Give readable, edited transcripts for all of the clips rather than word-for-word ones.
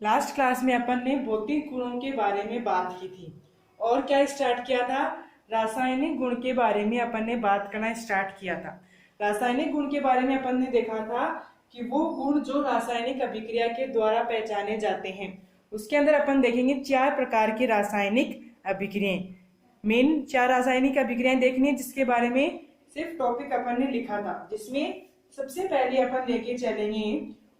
Last class में अपन ने भौतिक गुणों के बारे में बात की थी और क्या स्टार्ट किया था। रासायनिक गुण के बारे में अपन ने बात करना स्टार्ट किया था। रासायनिक गुण के बारे में अपन ने देखा था कि वो गुण जो रासायनिक अभिक्रिया के द्वारा पहचाने जाते हैं। उसके अंदर अपन देखेंगे 4 प्रकार की रासायनिक अभिक्रियाएं। मेन 4 रासायनिक अभिक्रियाएं देखनी है जिसके बारे में सिर्फ टॉपिक अपन ने लिखा था, जिसमें सबसे पहले अपन लेके चलेंगे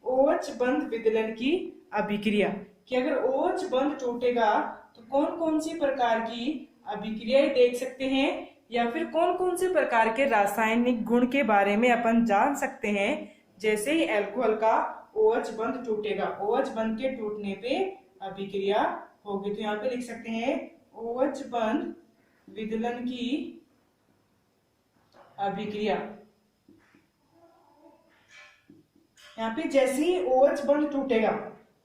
OH बंध विदलन की अभिक्रिया कि अगर OH बंध टूटेगा तो कौन कौन सी प्रकार की अभिक्रियाएं देख सकते हैं या फिर कौन कौन से प्रकार के रासायनिक गुण के बारे में अपन जान सकते हैं। जैसे ही अल्कोहल का OH बंध टूटेगा, OH बंध के टूटने पे अभिक्रिया होगी। तो यहाँ पे लिख सकते हैं OH बंध विदलन की अभिक्रिया। यहाँ पे जैसे ही OH बंध टूटेगा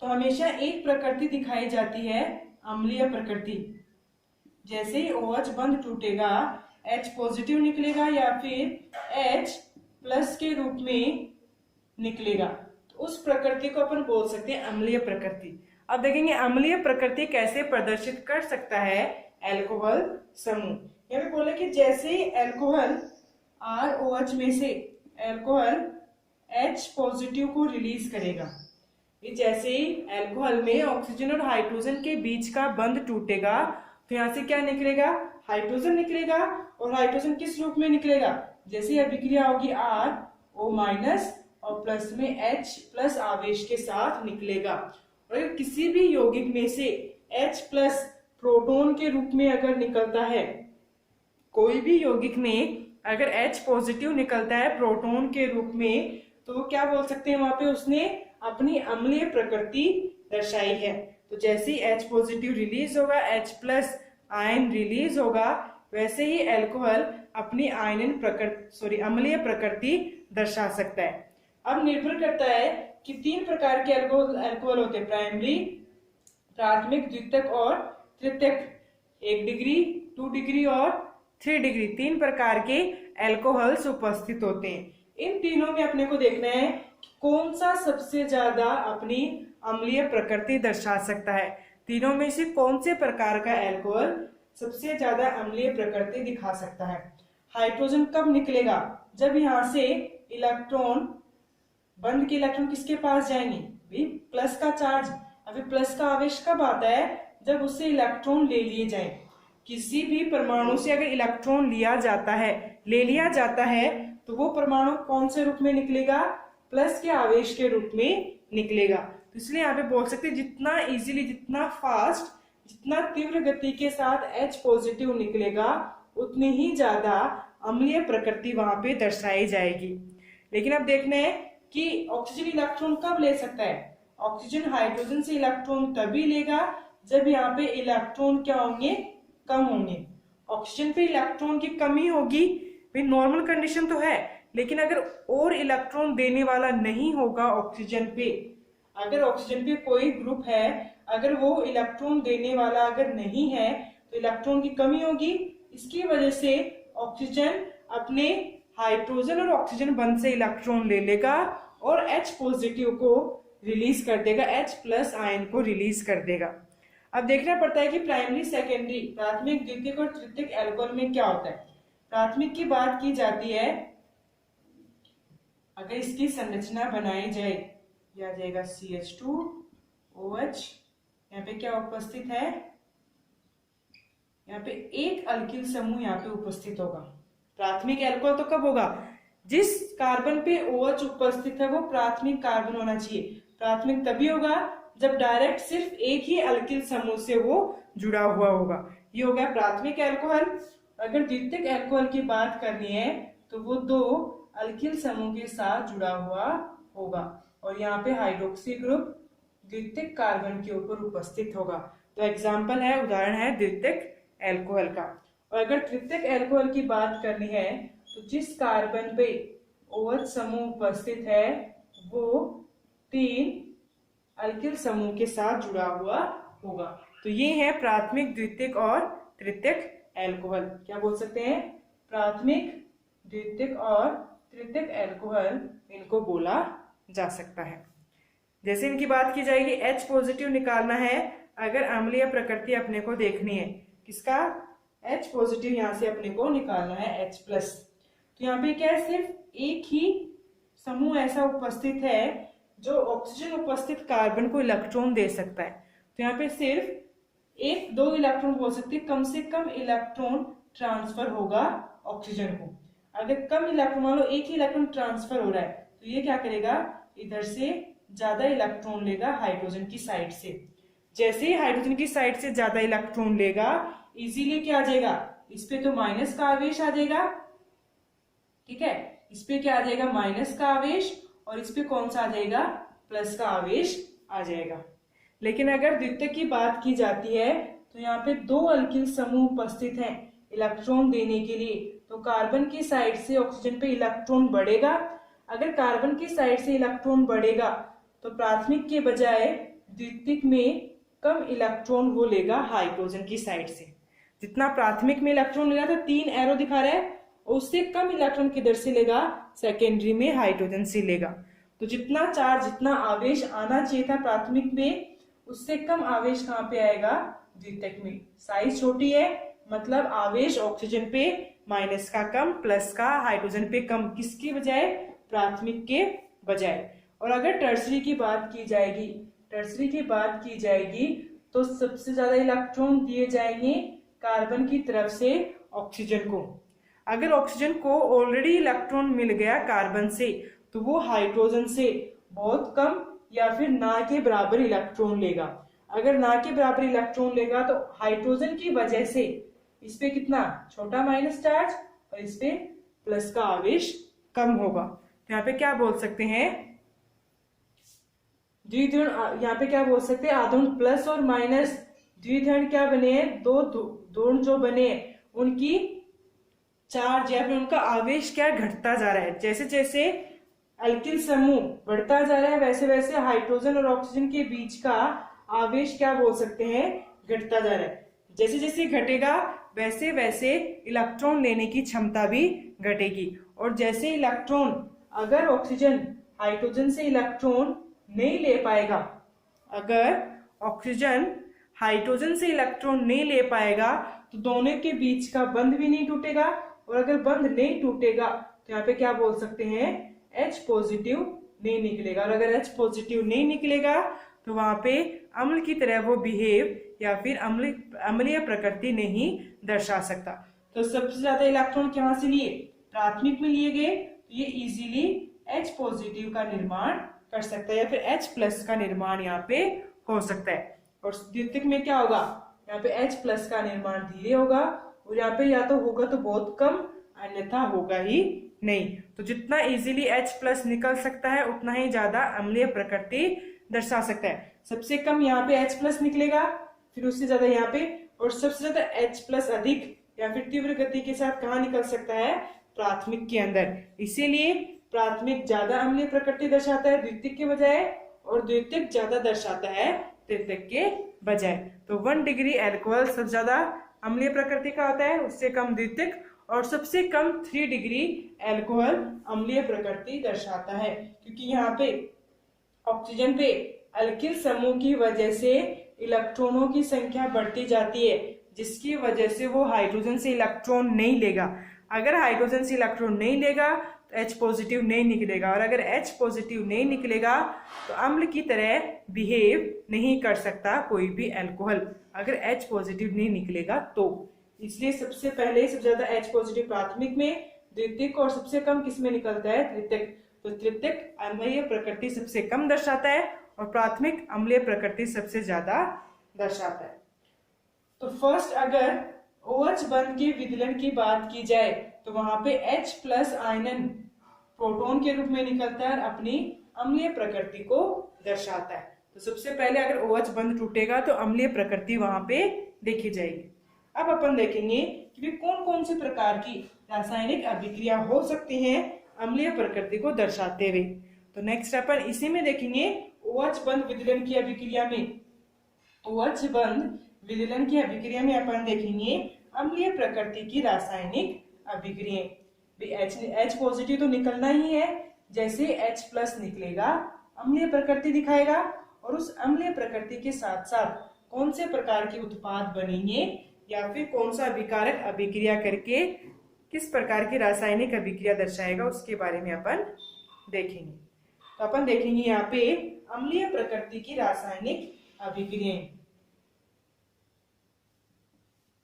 तो हमेशा एक प्रकृति दिखाई जाती है, अम्लीय प्रकृति। जैसे ही OH बंध टूटेगा H पॉजिटिव निकलेगा या फिर H प्लस के रूप में निकलेगा, तो उस प्रकृति को अपन बोल सकते हैं अम्लीय प्रकृति। अब देखेंगे अम्लीय प्रकृति कैसे प्रदर्शित कर सकता है अल्कोहल समूह। यहाँ पे बोले कि जैसे ही अल्कोहल ROH में से अल्कोहल H पॉजिटिव को रिलीज करेगा, जैसे ही अल्कोहल में ऑक्सीजन और हाइड्रोजन के बीच का बंध टूटेगा तो यहाँ से क्या निकलेगा, हाइड्रोजन निकलेगा। और हाइड्रोजन किस रूप में निकलेगा, जैसे ही अभिक्रिया होगी RO- और प्लस में H प्लस आवेश के साथ निकलेगा। और अगर किसी भी यौगिक में से H प्लस प्रोटॉन के रूप में अगर निकलता है, कोई भी यौगिक में अगर H पॉजिटिव निकलता है प्रोटॉन के रूप में, तो क्या बोल सकते हैं, वहां पे उसने अपनी अम्लीय प्रकृति दर्शाई है। तो जैसे ही H पॉजिटिव रिलीज होगा, H प्लस आयन रिलीज होगा, वैसे ही अल्कोहल अपनी अम्लीय प्रकृति दर्शा सकता है। अब निर्भर करता है कि 3 प्रकार के अल्कोहल होते हैं, प्राइमरी, प्राथमिक, द्वितीयक और तृतीयक। 1 डिग्री, 2 डिग्री और 3 डिग्री 3 प्रकार के अल्कोहल्स उपस्थित होते हैं। इन तीनों में अपने को देखना है कि कौन सा सबसे ज्यादा अपनी अम्लीय प्रकृति दर्शा सकता है। तीनों में से कौन से प्रकार का अल्कोहल सबसे ज्यादा अम्लीय प्रकृति दिखा सकता है। हाइड्रोजन कब निकलेगा, जब यहाँ से इलेक्ट्रॉन, बंध के इलेक्ट्रॉन किसके पास जाएंगे, भी प्लस का चार्ज। अभी प्लस का आवेश कब आता है, जब उससे इलेक्ट्रॉन ले लिए जाए। किसी भी परमाणु से अगर इलेक्ट्रॉन ले लिया जाता है तो वो परमाणु कौन से रूप में निकलेगा, प्लस के आवेश के रूप में निकलेगा। तो इसलिए यहाँ पे बोल सकते हैं जितना इजीली, जितना फास्ट, जितना तीव्र गति के साथ H पॉजिटिव निकलेगा उतनी ही ज्यादा अम्लीय प्रकृति वहां पे दर्शाई जाएगी। लेकिन अब देखना है कि ऑक्सीजन इलेक्ट्रॉन कब ले सकता है। ऑक्सीजन हाइड्रोजन से इलेक्ट्रॉन तभी लेगा जब यहाँ पे इलेक्ट्रॉन क्या होंगे, कम होंगे। ऑक्सीजन पे इलेक्ट्रॉन की कमी होगी, नॉर्मल कंडीशन तो है, लेकिन अगर और इलेक्ट्रॉन देने वाला नहीं होगा ऑक्सीजन पे, अगर ऑक्सीजन पे कोई ग्रुप है, अगर वो इलेक्ट्रॉन देने वाला अगर नहीं है तो इलेक्ट्रॉन की कमी होगी। इसकी वजह से ऑक्सीजन अपने हाइड्रोजन और ऑक्सीजन बंध से इलेक्ट्रॉन ले लेगा और H पॉजिटिव को रिलीज कर देगा, H प्लस आयन को रिलीज कर देगा। अब देखना पड़ता है कि प्राइमरी, सेकेंडरी, प्राथमिक, द्वितीयक और तृतीयक अल्कोहल में क्या होता है। प्राथमिक की बात की जाती है, अगर इसकी संरचना बनाई जाए, यह आ जाएगा CH2OH। यहाँ पे क्या उपस्थित है, यहाँ पे एक अल्किल समूह यहाँ पे उपस्थित होगा। प्राथमिक अल्कोहल तो कब होगा, जिस कार्बन पे OH उपस्थित है वो प्राथमिक कार्बन होना चाहिए। प्राथमिक तभी होगा जब डायरेक्ट सिर्फ एक ही अल्किल समूह से वो जुड़ा हुआ होगा, ये हो गया प्राथमिक अल्कोहल। अगर द्वितीयक अल्कोहल की बात करनी है तो वो 2 अल्किल समूह के साथ जुड़ा हुआ होगा और यहाँ पे हाइड्रोक्सी ग्रुप द्वितीयक कार्बन के ऊपर उपस्थित होगा। तो एग्जाम्पल है, उदाहरण है द्वितीयक अल्कोहल का। और अगर तृतीयक अल्कोहल की बात करनी है तो जिस कार्बन पे OH समूह उपस्थित है वो 3 अल्किल समूह के साथ जुड़ा हुआ होगा। तो ये है प्राथमिक, द्वितीयक और तृतीयक अल्कोहल। क्या बोल सकते हैं, प्राथमिक, द्वितीयक और तृतीयक अल्कोहल इनको बोला जा सकता है। जैसे इनकी बात की जाएगी, H पॉजिटिव निकालना है अगर अम्लीय प्रकृति अपने को देखनी है। किसका? H पॉजिटिव यहाँ से अपने को निकालना है H प्लस। तो यहाँ पे क्या है, सिर्फ एक ही समूह ऐसा उपस्थित है जो ऑक्सीजन उपस्थित कार्बन को इलेक्ट्रॉन दे सकता है। तो यहाँ पे सिर्फ एक दो इलेक्ट्रॉन हो सकते, कम से कम इलेक्ट्रॉन ट्रांसफर होगा ऑक्सीजन को। अगर कम इलेक्ट्रॉन, मान लो एक ही इलेक्ट्रॉन ट्रांसफर हो रहा है, तो ये क्या करेगा, इधर से ज्यादा इलेक्ट्रॉन लेगा हाइड्रोजन की साइड से। जैसे ही हाइड्रोजन की साइड से ज्यादा इलेक्ट्रॉन लेगा, इजीली क्या आ जाएगा, इस पे तो माइनस का आवेश आ जाएगा, ठीक है, इस पे क्या आ जाएगा, माइनस का आवेश, और इस पे कौन सा आ जाएगा, प्लस का आवेश आ जाएगा। लेकिन अगर द्वितीयक की बात की जाती है तो यहाँ पे दो अल्किल समूह उपस्थित हैं इलेक्ट्रॉन देने के लिए, तो कार्बन की साइड से ऑक्सीजन पे इलेक्ट्रॉन बढ़ेगा। अगर कार्बन की साइड से इलेक्ट्रॉन बढ़ेगा तो प्राथमिक के बजाय द्वितीयक में कम इलेक्ट्रॉन वो लेगा हाइड्रोजन की साइड से। जितना प्राथमिक में इलेक्ट्रॉन ले रहा था, 3 एरो दिखा रहा है, उससे कम इलेक्ट्रॉन किधर से लेगा, सेकेंडरी में हाइड्रोजन से लेगा। तो जितना चार्ज, जितना आवेश आना चाहिए था प्राथमिक में, उससे कम आवेश कहाँ पे आएगा, द्वितीयक में। साइज छोटी है, मतलब आवेश ऑक्सीजन पे माइनस का कम, प्लस का हाइड्रोजन पे कम, किसके बजाय, प्राथमिक के बजाय। और अगर टर्सरी की बात की जाएगी, टर्सरी की बात की जाएगी तो सबसे ज्यादा इलेक्ट्रॉन दिए जाएंगे कार्बन की तरफ से ऑक्सीजन को। अगर ऑक्सीजन को ऑलरेडी इलेक्ट्रॉन मिल गया कार्बन से, तो वो हाइड्रोजन से बहुत कम या फिर ना के बराबर इलेक्ट्रॉन लेगा। अगर ना के बराबर इलेक्ट्रॉन लेगा तो हाइड्रोजन की वजह से इस पे कितना छोटा माइनस चार्ज और इस पे प्लस का आवेश कम होगा। तो यहाँ पे क्या बोल सकते हैं, द्विध्रुव, यहाँ पे क्या बोल सकते हैं, आधुन प्लस और माइनस द्विध्रुव क्या बने हैं, दो ध्रुव जो बने हैं उनकी चार्ज या फिर उनका आवेश क्या घटता जा रहा है। जैसे जैसे अल्किल समूह बढ़ता जा रहा है, वैसे वैसे हाइड्रोजन और ऑक्सीजन के बीच का आवेश क्या बोल सकते हैं, घटता जा रहा है। जैसे जैसे घटेगा वैसे वैसे इलेक्ट्रॉन लेने की क्षमता भी घटेगी। और जैसे इलेक्ट्रॉन, अगर ऑक्सीजन हाइड्रोजन से इलेक्ट्रॉन नहीं ले पाएगा, अगर ऑक्सीजन हाइड्रोजन से इलेक्ट्रॉन नहीं ले पाएगा तो दोनों के बीच का बंध भी नहीं टूटेगा। और अगर बंध नहीं टूटेगा तो यहाँ पे क्या बोल सकते हैं, H पॉजिटिव नहीं निकलेगा। और अगर H पॉजिटिव नहीं निकलेगा तो वहां पे अम्ल की तरह वो बिहेव या फिर अम्लीय प्रकृति नहीं दर्शा सकता। तो सबसे ज्यादा इलेक्ट्रॉन कहाँ से लिए, प्राथमिक में लिए गए, तो ये इजीली H पॉजिटिव का निर्माण कर सकता है या फिर H प्लस का निर्माण यहाँ पे हो सकता है। और द्वितीयक में क्या होगा, यहाँ पे H प्लस का निर्माण धीरे होगा, और यहाँ पे या तो होगा तो बहुत कम, अन्यथा होगा ही नहीं। तो जितना इजीली H प्लस निकल सकता है उतना ही ज्यादा अम्लीय प्रकृति दर्शा सकता है। सबसे कम यहाँ पे H प्लस निकलेगा, फिर उससे ज्यादा यहाँ पे, और सबसे ज्यादा H प्लस अधिक या फिर तीव्र गति के साथ कहाँ निकल सकता है, प्राथमिक के अंदर। इसीलिए प्राथमिक ज्यादा अम्लीय प्रकृति दर्शाता है द्वितीयक के बजाय, और द्वितीयक ज्यादा दर्शाता है तृतीयक के बजाय। तो 1 डिग्री अल्कोहल सबसे ज्यादा अम्लीय प्रकृति का होता है, उससे कम द्वितीयक, और सबसे कम 3 डिग्री अल्कोहल अम्लीय प्रकृति दर्शाता है। क्योंकि यहाँ पे ऑक्सीजन पे अल्किल समूह की वजह से इलेक्ट्रॉनों की संख्या बढ़ती जाती है, जिसकी वजह से वो हाइड्रोजन से इलेक्ट्रॉन नहीं लेगा। अगर हाइड्रोजन से इलेक्ट्रॉन नहीं लेगा तो H पॉजिटिव नहीं निकलेगा, और अगर H पॉजिटिव नहीं निकलेगा तो अम्ल की तरह बिहेव नहीं कर सकता कोई भी अल्कोहल, अगर H पॉजिटिव नहीं निकलेगा तो। इसलिए सबसे पहले सबसे ज्यादा H पॉजिटिव प्राथमिक में, द्वितीयक और सबसे कम किसमें निकलता है, तृतीयक। तो तृतीयक अम्लीय प्रकृति सबसे कम दर्शाता है और प्राथमिक अम्लीय प्रकृति सबसे ज्यादा दर्शाता है। तो फर्स्ट अगर OH बंध के विदलन की बात की जाए तो वहां पे H प्लस आयनन प्रोटॉन के रूप में निकलता है और अपनी अम्लीय प्रकृति को दर्शाता है। तो सबसे पहले अगर OH बंध टूटेगा तो अम्लीय प्रकृति वहां पे देखी जाएगी। अब अपन देखेंगे कि कौन कौन से प्रकार की रासायनिक अभिक्रिया हो सकती हैं अम्लीय प्रकृति को दर्शाते हुए। तो नेक्स्ट अपन इसी में देखेंगे OH बंध विदलन की अभिक्रिया में। OH बंध विदलन की अभिक्रिया में अपन देखेंगे अम्लीय प्रकृति की रासायनिक अभिक्रियाएं। H पॉजिटिव तो निकलना ही है, जैसे H प्लस निकलेगा अम्लीय प्रकृति दिखाएगा, और उस अम्लीय प्रकृति के साथ साथ कौन से प्रकार के उत्पाद बनेंगे या फिर कौन सा अभिकारक अभिक्रिया करके किस प्रकार की रासायनिक अभिक्रिया दर्शाएगा उसके बारे में अपन देखेंगे। तो अपन देखेंगे यहाँ पे अम्लीय प्रकृति की रासायनिक अभिक्रियाएं।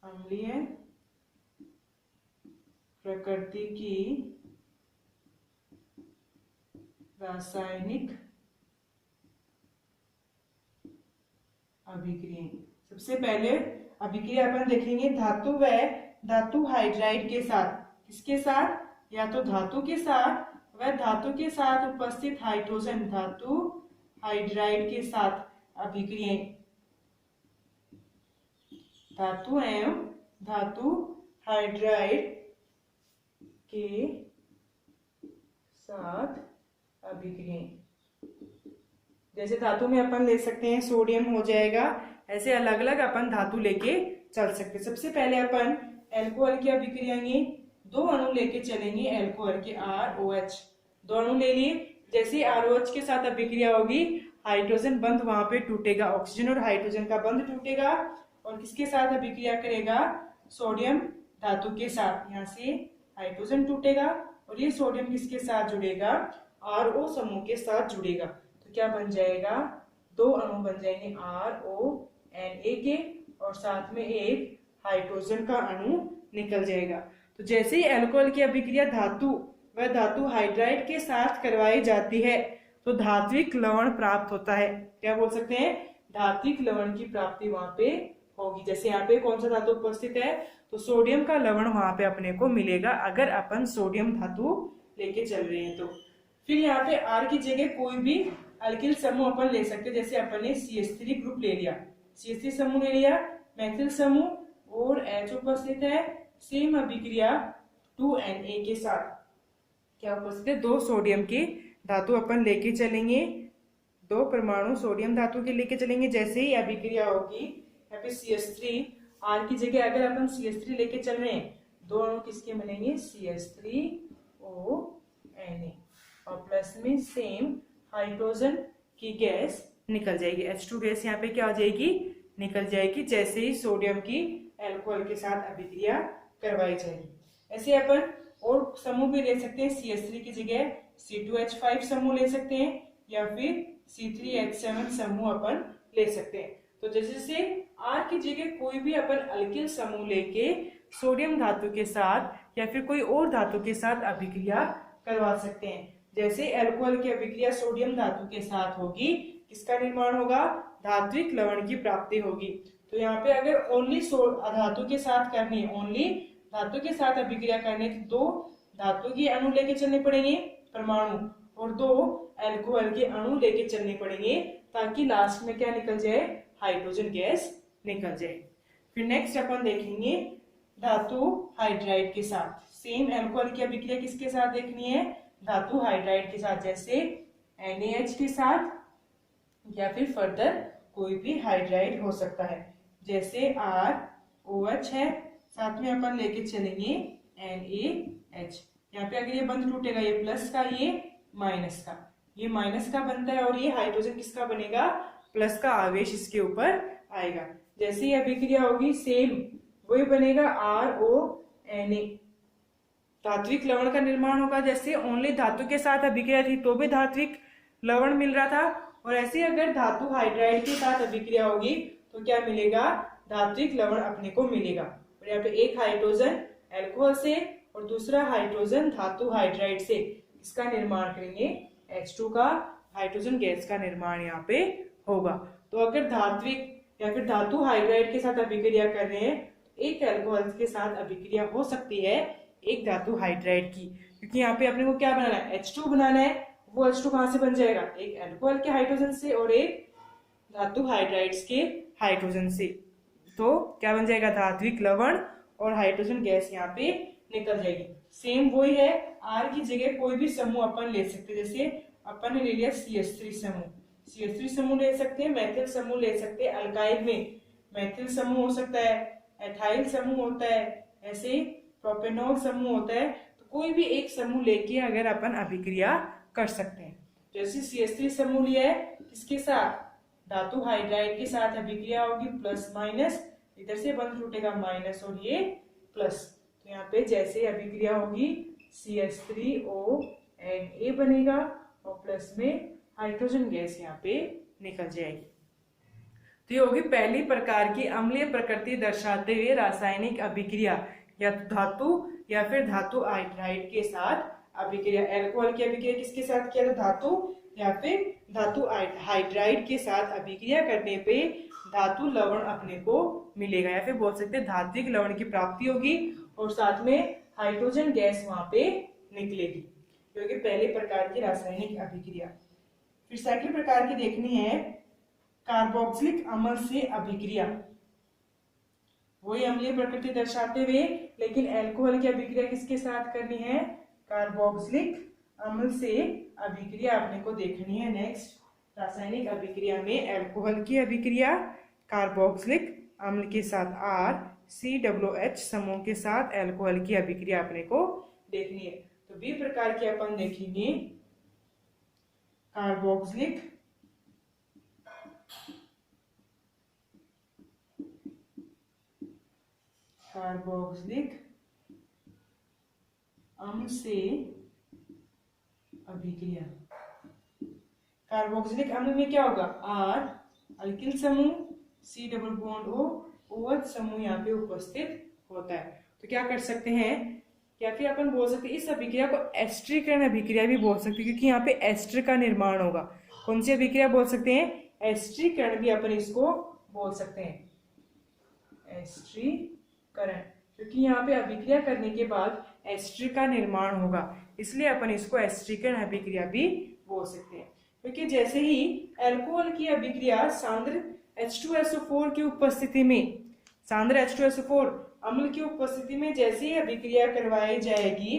अम्लीय प्रकृति की रासायनिक अभिक्रिया। सबसे पहले अभिक्रिया अपन देखेंगे धातु व धातु हाइड्राइड के साथ। किसके साथ? या तो धातु के साथ व धातु के साथ उपस्थित हाइड्रोजन धातु हाइड्राइड के साथ अभिक्रिया। धातु एवं धातु हाइड्राइड के साथ अभिक्रिया। जैसे धातु में अपन ले सकते हैं सोडियम हो जाएगा, ऐसे अलग अलग अपन धातु लेके चल सकते हैं। सबसे पहले अपन एल्कोहल की अभिक्रियाएंगे, 2 अणु लेके चलेंगे एल्कोहल के ROH। 2 अणु ले लिए, जैसे ROH के साथ अभिक्रिया होगी हाइड्रोजन बंध वहां पे टूटेगा, ऑक्सीजन और हाइड्रोजन का बंध टूटेगा, और किसके साथ अभिक्रिया करेगा? सोडियम धातु के साथ। यहाँ से हाइड्रोजन टूटेगा और ये सोडियम किसके साथ जुड़ेगा? RO समूह के साथ जुड़ेगा। तो क्या बन जाएगा? 2 अणु बन जाएंगे RONA के, और साथ में एक हाइड्रोजन का अणु निकल जाएगा। तो जैसे ही अल्कोहल की अभिक्रिया धातु व धातु हाइड्राइड के साथ करवाई जाती है तो धात्विक लवण प्राप्त होता है। क्या बोल सकते हैं? धात्विक लवण की प्राप्ति वहां पे होगी। जैसे यहाँ पे कौन सा धातु उपस्थित है? तो सोडियम का लवण वहां पे अपने को मिलेगा अगर अपन सोडियम धातु लेके चल रहे हैं तो। फिर यहाँ पे R की जगह कोई भी अल्किल समूह अपन ले सकते हैं। जैसे अपन ने CH3 ग्रुप ले लिया, CH3 समूह ले लिया, मैथिल समूह और H उपस्थित है। सेम अभिक्रिया 2Na के साथ क्या उपस्थित है? 2 सोडियम के धातु अपन लेके चलेंगे, 2 परमाणु सोडियम धातु के लेके चलेंगे। जैसे ही अभिक्रिया होगी यहाँ पे CH3, R की जगह अगर अपन CH3 लेके चल रहे हैं, 2 अणु किसके मिलेंगे? CH3ONa, और प्लस में सेम हाइड्रोजन की गैस निकल जाएगी। H2 गैस यहाँ पे क्या हो जाएगी? निकल जाएगी, जैसे ही सोडियम की अल्कोहल के साथ अभिक्रिया करवाई जाएगी। ऐसे अपन और समूह भी ले सकते हैं। CH3 की जगह C2H5 समूह ले सकते हैं, या फिर C3H7 समूह अपन ले सकते हैं। तो जैसे R की जगह कोई भी अपन अल्किल समूह लेके सोडियम धातु के साथ या फिर कोई और धातु के साथ अभिक्रिया करवा सकते हैं। जैसे अल्कोहल की अभिक्रिया सोडियम धातु के साथ होगी, किसका निर्माण होगा? धात्विक लवण की प्राप्ति होगी। तो यहाँ पे अगर ओनली धातु के साथ करनी है, ओनली धातु के साथ अभिक्रिया करनी है, तो 2 धातु के अणु लेके चलने पड़ेंगे परमाणु, और 2 अल्कोहल के अणु लेके चलने पड़ेंगे, ताकि लास्ट में क्या निकल जाए? हाइड्रोजन गैस निकल जाए। फिर नेक्स्ट अपन देखेंगे धातु हाइड्राइड के साथ। सेम अल्कोहल की अभिक्रिया किसके साथ देखनी है? धातु हाइड्राइड के साथ, जैसे NaH के साथ या फिर फर्दर कोई भी हाइड्राइड हो सकता है। जैसे ROH है, साथ में अपन लेके चलेंगे NaH। यहाँ पे अगर ये बंध टूटेगा, ये प्लस का, ये माइनस का, ये माइनस का बनता है, और ये हाइड्रोजन किसका बनेगा? प्लस का आवेश इसके ऊपर आएगा। जैसे ये अभिक्रिया होगी सेम वही बनेगा RONA, धात्विक लवण का निर्माण होगा। जैसे ओनली धातु के साथ अभिक्रिया थी तो भी धात्विक लवण मिल रहा था, और ऐसे अगर धातु हाइड्राइड के साथ अभिक्रिया होगी तो क्या मिलेगा? धात्विक लवण अपने को मिलेगा। और यहाँ पे एक हाइड्रोजन अल्कोहल से और दूसरा हाइड्रोजन धातु हाइड्राइड से इसका निर्माण करेंगे, H2 का हाइड्रोजन गैस का निर्माण यहाँ पे होगा। तो अगर धात्विक या फिर धातु हाइड्राइड के साथ अभिक्रिया कर रहे हैं, एक अल्कोहल के साथ अभिक्रिया हो सकती है एक धातु हाइड्राइड की, क्योंकि यहाँ पे अपने को क्या बनाना है? H2 बनाना है। वो H2 कहाँ से बन जाएगा? एक अल्कोहल के हाइड्रोजन से और एक धातु हाइड्राइड्स के हाइड्रोजन से। तो क्या बन जाएगा? धात्विक लवण और हाइड्रोजन गैस यहाँ पे निकल जाएगी। सेम वही है, R की जगह कोई भी समूह अपन ले सकते हैं। जैसे अपन ने ले लिया CH3 समूह, CH3 समूह ले सकते हैं, मैथिल समूह ले सकते हैं। अल्काइल में मैथिल समूह हो सकता है, एथाइल समूह होता है, ऐसे प्रोपेनॉल समूह होता है। तो कोई भी एक समूह लेके अगर अपन अभिक्रिया कर सकते हैं। जैसे CH3 समूह लिया है, किसके साथ, धातु हाइड्राइड के साथ अभिक्रिया होगी, प्लस माइनस, इधर से बंध टूटेगा माइनस और ये प्लस। तो यहाँ पे जैसे अभिक्रिया होगी CH3O Na बनेगा और प्लस में हाइड्रोजन गैस यहाँ पे निकल जाएगी। तो ये होगी पहली प्रकार की अम्लीय प्रकृति दर्शाते हुए रासायनिक अभिक्रिया, या तो धातु या फिर धातु हाइड्राइड के साथ अभिक्रिया। अल्कोहल की अभिक्रिया किसके साथ किया, तो धातु या फिर धातु हाइड्राइड के साथ अभिक्रिया करने पे धातु लवण अपने को मिलेगा, या फिर बोल सकते हैं धात्विक लवण की प्राप्ति होगी और साथ में हाइड्रोजन गैस वहां पे निकलेगी। क्योंकि पहले प्रकार की रासायनिक अभिक्रिया। फिर सेकंड प्रकार की देखनी है कार्बोक्सिलिक अम्ल से अभिक्रिया। वही अम्लीय प्रकृति दर्शाते हुए, लेकिन अल्कोहल की अभिक्रिया किसके साथ करनी है, कार्बोक्सिलिक अम्ल से अभिक्रिया अपने को देखनी है। नेक्स्ट रासायनिक अभिक्रिया में अल्कोहल की अभिक्रिया कार्बोक्सिलिक अम्ल के साथ RCOH समूह के साथ अल्कोहल की अभिक्रिया अपने को देखनी है। तो बी प्रकार की अपन देखेंगे कार्बोक्सिलिक अम्ल से अभिक्रिया। कार्बोक्सिलिक अम्ल में क्या होगा, R अल्किल समूह, C double bond O OH समूह यहाँ पे उपस्थित होता है। तो क्या कर सकते हैं, या फिर अपन बोल सकते हैं इस अभिक्रिया को एस्टरीकरण अभिक्रिया भी बोल सकते हैं, क्योंकि यहाँ पे एस्टर का निर्माण होगा। कौन सी अभिक्रिया बोल सकते हैं, एस्टरीकरण भी अपन इसको बोल सकते हैं, एस्टरीकरण, क्योंकि यहाँ पे अभिक्रिया करने के बाद एस्टर का निर्माण होगा, इसलिए अपन इसको एस्टरीकरण अभिक्रिया भी बोल सकते हैं। क्योंकि जैसे ही अल्कोहल की अभिक्रिया सांद्र H2SO4 की उपस्थिति में, सांद्र H2SO4 अम्ल की उपस्थिति में जैसे ही अभिक्रिया करवाई जाएगी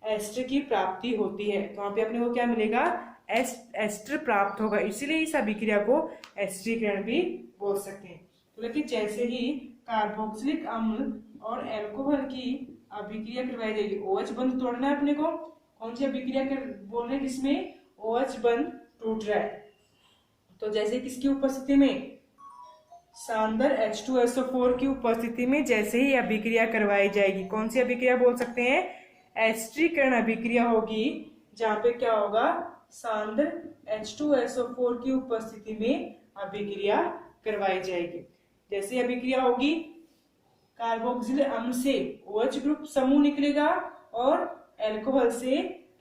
एस्टर की प्राप्ति होती है, तो वहां पे अपने को क्या मिलेगा, एस्टर प्राप्त होगा, इसीलिए इस अभिक्रिया को एस्टरीकरण भी बोल सकते हैं। तो लेकिन जैसे ही कार्बोक्सिलिक अम्ल और अल्कोहल की अभिक्रिया करवाई जाएगी, OH बंध तोड़ना है अपने को, कौन सी अभिक्रिया कर बोल रहे हैं, किसमें, OH बंध टूट रहा है। तो जैसे किसकी उपस्थिति में, सांद्र H2SO4 की उपस्थिति में जैसे ही अभिक्रिया करवाई जाएगी, कौन सी अभिक्रिया बोल सकते हैं, एस्टरीकरण अभिक्रिया होगी, जहां पे क्या होगा, सांद्र H2SO4 की उपस्थिति में अभिक्रिया करवाई जाएगी। जैसे अभिक्रिया होगी कार्बोक्सिल अम्ल से OH ग्रुप समूह निकलेगा और अल्कोहल से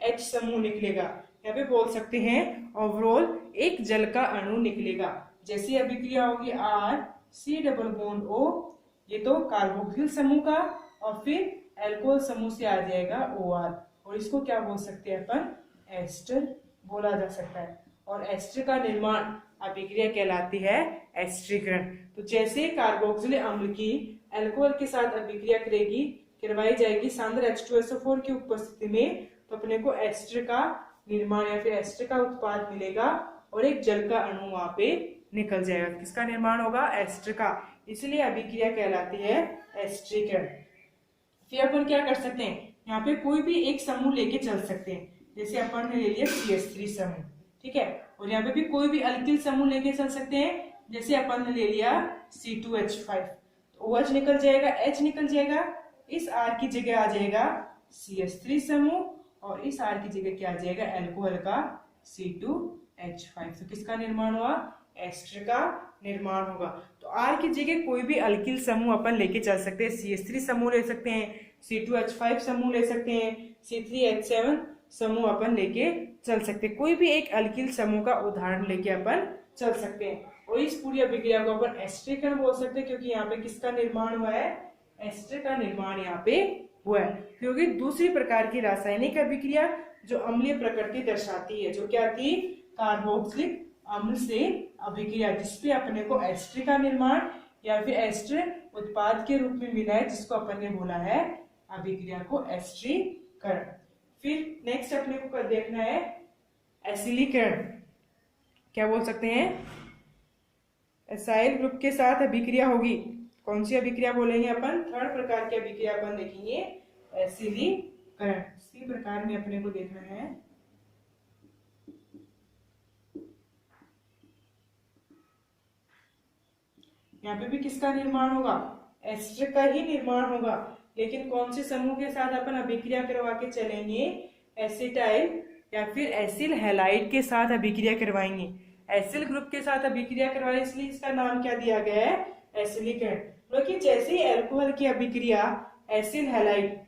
H समूह निकलेगा। यहाँ पे बोल सकते हैं ओवरऑल एक जल का अणु निकलेगा। जैसे अभिक्रिया होगी RC डबल बॉन्ड O, ये तो कार्बोक्सिल समूह का, और फिर अल्कोहल समूह से आ जाएगा OR, और इसको क्या बोल सकते हैं अपन, एस्टर बोला जा सकता है। और एस्टर का निर्माण अभिक्रिया कहलाती है एस्टरीकरण। तो जैसे कार्बोक्सिल अम्ल की अल्कोहल के साथ अभिक्रिया करवाई जाएगी सांद्र H2SO4 की उपस्थिति में, तो अपने को एस्टर का निर्माण या फिर एस्टर का उत्पाद मिलेगा और एक जल का अणु वहां पे निकल जाएगा। किसका निर्माण होगा, एस्टर का, इसलिए अभिक्रिया कहलाती है एस्टरीकरण। फिर अपन क्या कर सकते हैं, यहाँ पे कोई भी एक समूह लेके चल सकते हैं। जैसे अपन ने ले लिया CH3 समूह, ठीक है, और यहाँ पे भी कोई भी अल्किल समूह लेके चल सकते हैं। जैसे अपन ने ले लिया C2H5, तो OH निकल जाएगा, H निकल जाएगा, इस R की जगह आ जाएगा CH3 समूह, और इस R की जगह क्या आ जाएगा, अल्कोहल का C2H5। तो किसका निर्माण हुआ, एस्टर का निर्माण होगा। तो R की जगह कोई भी अल्किल समूह अपन लेके चल सकते हैं। CH3 समूह ले सकते हैं, C2H5 समूह ले सकते हैं, C3H7 समूह अपन लेके चल सकते हैं। कोई भी एक अल्किल समूह का उदाहरण लेके अपन चल सकते हैं, और इस पूरी अभिक्रिया को अपन एस्टरीकरण बोल सकते हैं, क्योंकि यहाँ पे किसका निर्माण हुआ है, एस्टर का निर्माण यहाँ पे हुआ है। क्योंकि दूसरी प्रकार की रासायनिक अभिक्रिया जो अम्लीय प्रकृति दर्शाती है, जो क्या थी, कार्बोक्सिलिक अम्ल से अभिक्रिया, जिसपे अपने को एस्टर का निर्माण या फिर एस्टर उत्पाद के रूप में मिला है, जिसको अपन ने बोला है अभिक्रिया को एस्टरीकरण। फिर नेक्स्ट अपने को देखना है एसिलीकरण। क्या बोल सकते हैं, एसाइल ग्रुप के साथ अभिक्रिया होगी। कौन सी अभिक्रिया बोलेंगे अपन, थर्ड प्रकार की अभिक्रिया अपन देखेंगे एसिलीकरण। इसी प्रकार में अपने को देखना है यहाँ पे भी किसका निर्माण होगा, एस्टर का ही निर्माण होगा। लेकिन कौन से समूह के साथ अपन अभिक्रिया करवा के चलेंगे, एसिटाइल या फिर एसिल हैलाइड के साथ अभिक्रिया करवाएंगे। एसिल ग्रुप के साथ अभिक्रिया करवाए, इसलिए इसका नाम क्या दिया गया है, एसिलिक है। क्योंकि जैसे ही एल्कोहल की अभिक्रिया एसिल हैलाइड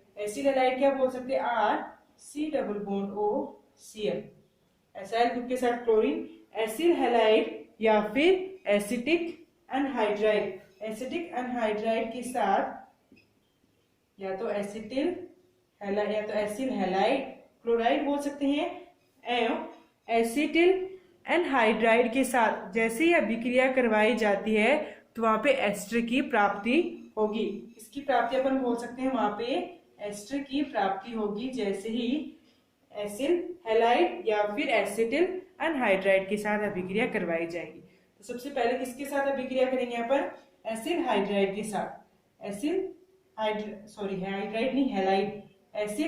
क्या बोल सकते हैं, R C double bond O Cl, acyl group के साथ क्लोरीन, एसिल हैलाइड या फिर एसिटिक एनहाइड्राइड के साथ या तो एसिटिल हैलाइड या तो एसिल हैलाइड क्लोराइड बोल सकते हैं, एवं एसिटिल एनहाइड्राइड के साथ जैसे ही अभिक्रिया करवाई जाती है तो वहां पे एस्टर की प्राप्ति होगी। इसकी प्राप्ति अपन बोल सकते हैं, वहां पे एस्टर की प्राप्ति होगी जैसे ही एसिल हैलाइड या फिर एसिटिल एनहाइड्राइड के साथ अभिक्रिया करवाई जाएगी। तो सबसे पहले किसके साथ अभिक्रिया करेंगे अपन, एसिल हाइड्राइड के साथ, एसिल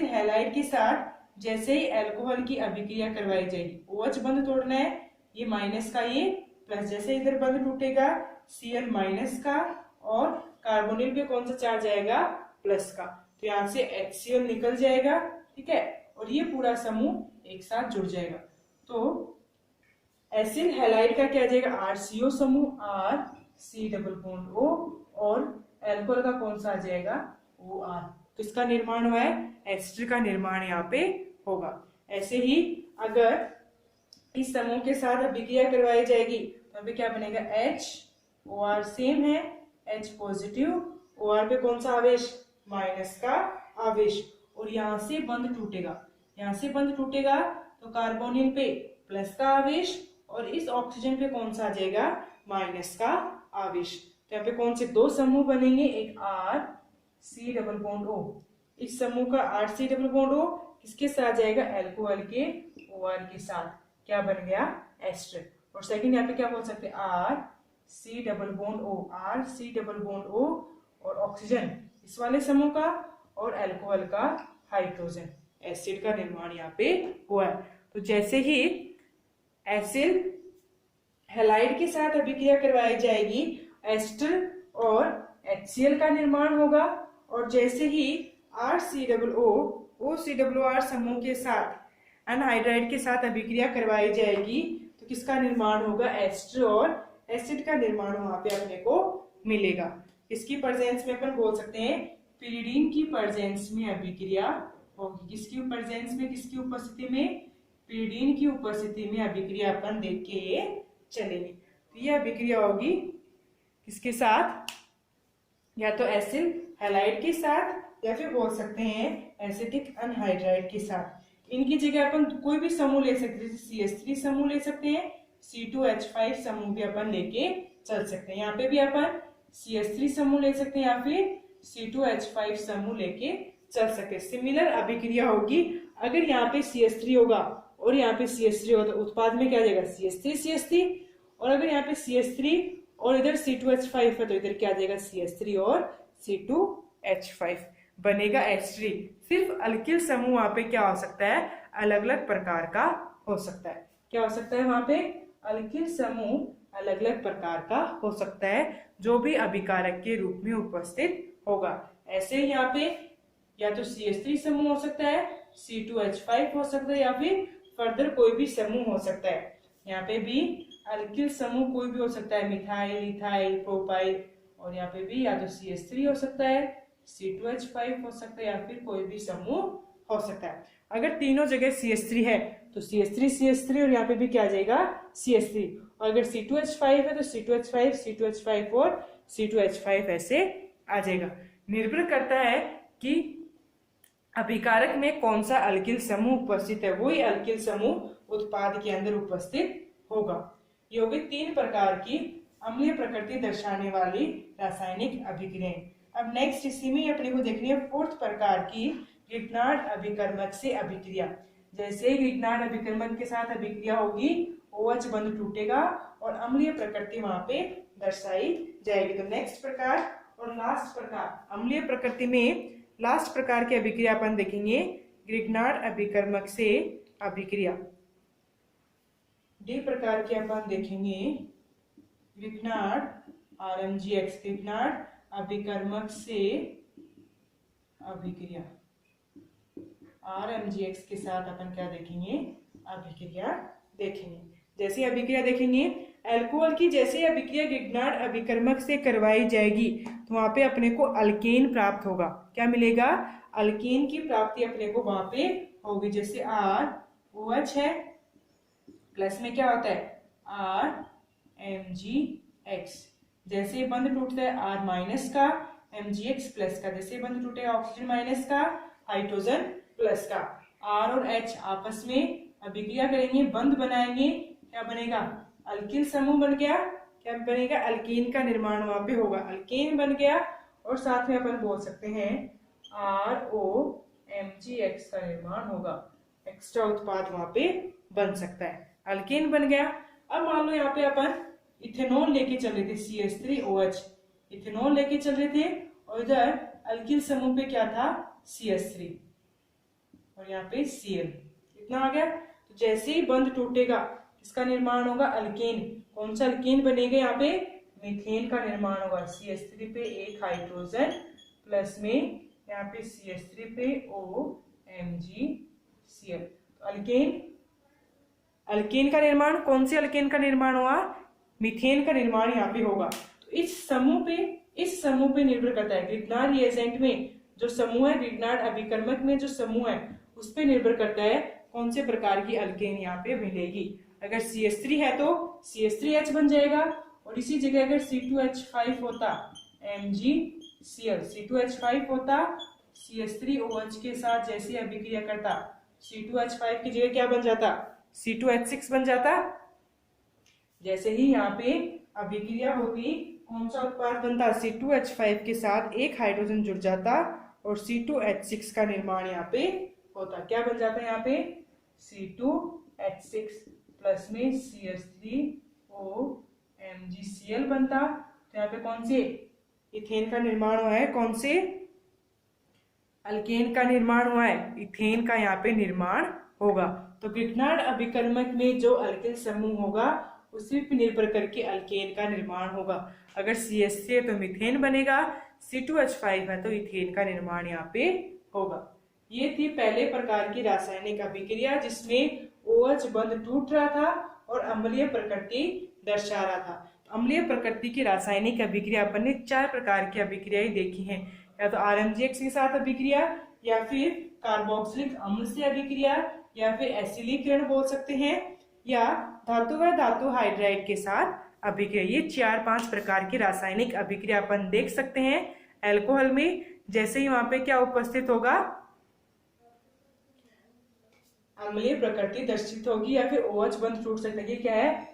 हैलाइड के साथ जैसे ही अल्कोहल की अभिक्रिया करवाई जाएगी। OH बंध तोड़ना है, ये माइनस का ये प्लस, जैसे इधर बंध टूटेगा Cl माइनस का और कार्बोनिल पे कौन सा चार्ज आएगा, प्लस का, तो यहाँ से HCl निकल जाएगा, ठीक है, और ये पूरा समूह एक साथ जुड़ जाएगा। तो एसिल हैलाइड का क्या आ जाएगा, RCO समूह, R C double bond O, और अल्कोहल का कौन सा आ जाएगा, OR। तो इसका निर्माण हुआ है, एस्टर का निर्माण यहाँ पे होगा। ऐसे ही अगर इस समूह के साथ अभिक्रिया करवाई जाएगी तो अभी क्या बनेगा, H OR सेम है, H पॉजिटिव, OR पे कौन सा आवेश, माइनस का आवेश, और यहाँ से बंध टूटेगा तो कार्बोनिल पे प्लस का आवेश और इस ऑक्सीजन पे कौन सा आ जाएगा, माइनस का आवेश। तो यहाँ पे कौन से दो समूह बनेंगे, एक R C double bond O, इस समूह का R C double bond O किसके साथ जाएगा, अल्कोहल के OR के साथ, क्या बन गया, एस्टर। और सेकंड यहाँ पे क्या बोल सकते हैं, R C double bond O, R C double bond O और ऑक्सीजन इस वाले समूह का और अल्कोहल का हाइड्रोजन, एसिड का निर्माण यहाँ पे हुआ है। तो जैसे ही एसिल हैलाइड के साथ अभिक्रिया करवाई जाएगी, एस्टर और HCl का निर्माण होगा, और जैसे ही RCOO समूह के साथ एनहाइड्राइड के साथ अभिक्रिया करवाई जाएगी तो किसका निर्माण होगा, एस्टर और एसिड का निर्माण वहां पे अपने को मिलेगा। इसकी प्रेजेंस में अपन बोल सकते हैं, पिरिडीन की प्रेजेंस में अभिक्रिया होगी। किसकी प्रेजेंस में, किसकी उपस्थिति में, पिरिडीन की उपस्थिति में अभिक्रिया अपन देख के चलेंगे। तो यह अभिक्रिया होगी किसके साथ, या तो एसिल हैलाइड के साथ या फिर बोल सकते हैं एसिटिक एनहाइड्राइड के साथ। इनकी जगह अपन कोई भी समूह ले सकते हैं, जैसे CH3 समूह ले सकते हैं, C2H5 समूह भी अपन लेके चल सकते हैं। यहाँ पे भी अपन CH3 समूह ले सकते हैं या फिर C2H5 समूह लेके चल सकते हैं। सिमिलर अभिक्रिया होगी। अगर यहाँ पे CH3 होगा और यहाँ पे CH3 होगा तो उत्पाद में क्या आ जाएगा, CH3 और अगर यहाँ पे CH3 और इधर C2H5 है तो इधर क्या आ जाएगा, CH3 और C2H5 बनेगा एस्टरी। सिर्फ अल्किल समूह वहां पे क्या हो सकता है, अलग अलग प्रकार का हो सकता है। क्या हो सकता है वहां पे, अल्किल समूह अलग अलग प्रकार का हो सकता है जो भी अभिकारक के रूप में उपस्थित होगा। ऐसे ही यहाँ पे या तो CH3 समूह हो सकता है, C2H5 हो सकता है या फिर फर्दर कोई भी समूह हो सकता है। यहाँ पे भी अल्किल समूह कोई भी हो सकता है, मिथाइल, इथाइल, प्रोपाइल, और यहाँ पे भी या तो CH3 हो सकता है, C2H5 हो सकता है या फिर कोई भी समूह हो सकता है। अगर तीनों जगह CH3 है तो CH3 और यहाँ पे भी क्या आ जाएगा, CH3, और अगर C2H5 है तो C2H5 और C2H5 ऐसे आ जाएगा। निर्भर करता है कि अभिकारक में कौन सा अल्किल समूह उपस्थित है, वही अल्किल समूह उत्पाद के अंदर उपस्थित होगा। ये हो गई 3 प्रकार की अम्लीय प्रकृति दर्शाने वाली रासायनिक अभिक्रियाएं। अब नेक्स्ट इसी में अपने को देखनी है 4th प्रकार की ग्रिग्नार्ड अभिकर्मक से अभिक्रिया। जैसे ग्रिग्नार्ड अभिकर्मक के साथ अभिक्रिया होगी, OH बंध टूटेगा और अम्लीय प्रकृति वहां पे दर्शाई जाएगी। तो नेक्स्ट प्रकार और लास्ट प्रकार, अम्लीय प्रकृति में लास्ट प्रकार की अभिक्रिया अपन देखेंगे, ग्रिग्नार्ड अभिकर्मक से अभिक्रिया। डी प्रकार की अपन देखेंगे ग्रिग्नार्ड RMgX ग्रिग्नार्ड अभिकर्मक से अभिक्रिया। RMgX के साथ अपन क्या देखेंगे, अभिक्रिया देखेंगे। जैसे अभिक्रिया देखेंगे, अल्कोहल की जैसे अभिक्रिया ग्रिग्नार्ड अभिकर्मक से करवाई जाएगी तो वहां पे अपने को अल्केन प्राप्त होगा। क्या मिलेगा, अल्केन की प्राप्ति अपने को वहां पे होगी। जैसे ROH है, प्लस में क्या होता है RMgX। जैसे बंध टूटता है R माइनस का MgX प्लस का, जैसे बंध टूटेगा ऑक्सीजन माइनस का हाइड्रोजन प्लस का। R और H आपस में अभिक्रिया करेंगे, बंध बनाएंगे, क्या बनेगा, अल्किल समूह बन गया। क्या बनेगा, अल्कीन का निर्माण वहां पे होगा, अल्केन बन गया। और साथ में अपन बोल सकते हैं ROMgX का निर्माण होगा, एक्स्ट्रा उत्पाद वहां पे बन सकता है, अल्केन बन गया। अब मान लो यहाँ पे अपन इथेनॉल लेके चल रहे थे CH3OH, इथेनॉल लेके चल रहे थे और इधर अल्किल समूह पे क्या था CH3 और यहाँ पे Cl, इतना आ गया। तो जैसे ही बंध टूटेगा इसका निर्माण होगा अल्केन। कौन सा अल्केन बनेगा, यहाँ पे मीथेन का निर्माण होगा। CH3 पे एक हाइड्रोजन प्लस में यहाँ पे CH3 पे OMgCl, तो अल्केन, अल्केन का निर्माण, कौन से अल्केन का निर्माण हुआ, मीथेन का निर्माण यहाँ पे होगा। तो इस समूह पे निर्भर करता है, ग्रिग्नार्ड रिएजेंट में जो समूह है, ग्रिग्नार्ड अभिकर्मक में जो समूह है उस पे निर्भर करता है कौन से प्रकार की अल्केन यहाँ पे मिलेगी। अगर CH3 है तो CH3H बन जाएगा और इसी जगह अगर C2H5 होता MgCl, C2H5 होता CH3OH के साथ जैसे अभिक्रिया करता C2H5 की जगह क्या बन जाता, C2H6 बन जाता। जैसे ही यहाँ पे अभिक्रिया होगी कौन सा उत्पाद बनता, C2H5 के साथ एक हाइड्रोजन जुड़ जाता और C2H6 का निर्माण यहाँ पे होता। क्या बन जाता है यहाँ पे C2H6 प्लस में CH3OMgCl बनता। तो यहाँ पे कौन से इथेन का निर्माण हुआ है, कौन से अल्केन का निर्माण हुआ है, इथेन का यहाँ पे निर्माण होगा। तो ग्रिग्नार्ड अभिकर्मक में जो अल्किल समूह होगा उसी पर निर्भर करके अल्केन का निर्माण होगा। अगर CH3 है तो मीथेन बनेगा, C2H5 है तो इथेन का निर्माण यहाँ पे होगा। ये थी पहले प्रकार की रासायनिक अभिक्रिया जिसमें OH बंध टूट रहा था और अम्लीय प्रकृति दर्शा रहा था। अम्लीय प्रकृति की रासायनिक अभिक्रिया अपन ने 4 प्रकार की अभिक्रियाएं देखी हैं, या तो RMgX के साथ अभिक्रिया, या फिर कार्बोक्सिलिक अम्ल से अभिक्रिया, या फिर एसिलीकरण बोल सकते हैं, या धातु व धातु हाइड्राइड के साथ अभिक्रिया। ये 4-5 प्रकार की रासायनिक अभिक्रिया अपन देख सकते हैं अल्कोहल में। जैसे ही वहां पे क्या उपस्थित होगा, अम्लीय प्रकृति दर्शित होगी या फिर OH बंध टूट सकता है। ये क्या है,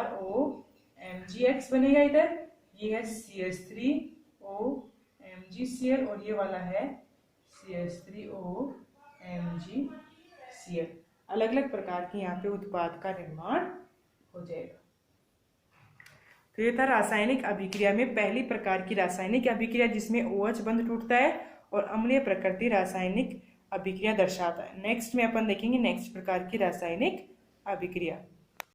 ROMgX बनेगा इधर, ये है CH3OMgCl और ये वाला है CH3OMgCl। अलग अलग प्रकार के यहाँ पे उत्पाद का निर्माण हो जाएगा। तो ये था रासायनिक अभिक्रिया में पहली प्रकार की रासायनिक अभिक्रिया जिसमें OH बंध टूटता है और अम्लीय प्रकृति रासायनिक अभिक्रिया दर्शाता है। नेक्स्ट में अपन देखेंगे नेक्स्ट प्रकार की रासायनिक अभिक्रिया।